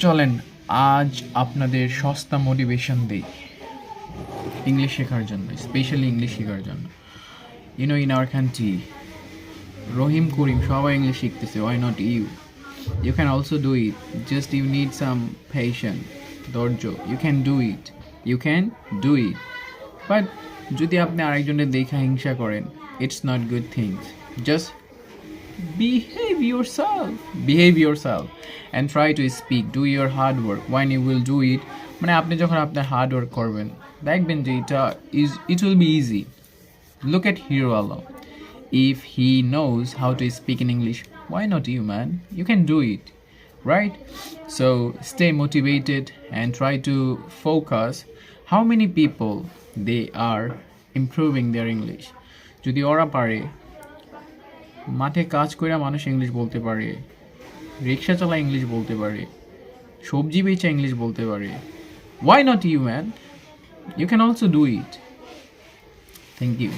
চলেন আজ আপনাদের সস্তা মোটিভেশন দিই ইংলিশ শেখার জন্য, স্পেশালি ইংলিশ শেখার জন্য। In our country Rahim Karim সবাই ইংলিশ শিখতেছে, why not you? You can also do it, just you need some patience, ধৈর্য। You can do it. But যদি আপনি আরেকজনের দেখা হিংসা করেন, it's not good things. Just behave yourself and try to speak, do your hard work. When you will do it, মানে আপনি যখন আপনার হার্ড ওয়ার্ক করবেন দেখবেন যে it will be easy. Look at Hero Alam. If he knows how to speak in English, why not you, man? You can do it, right? So stay motivated and try to focus how many people they are improving their English. যদি ওরা পারে, মাঠে কাজ করে মানুষ English বলতে পারে, রিক্সা চালা ইংলিশ বলতে পারে, সবজি বেচা ইংলিশ বলতে পারে, why not you, man? You can also do it. Thank you.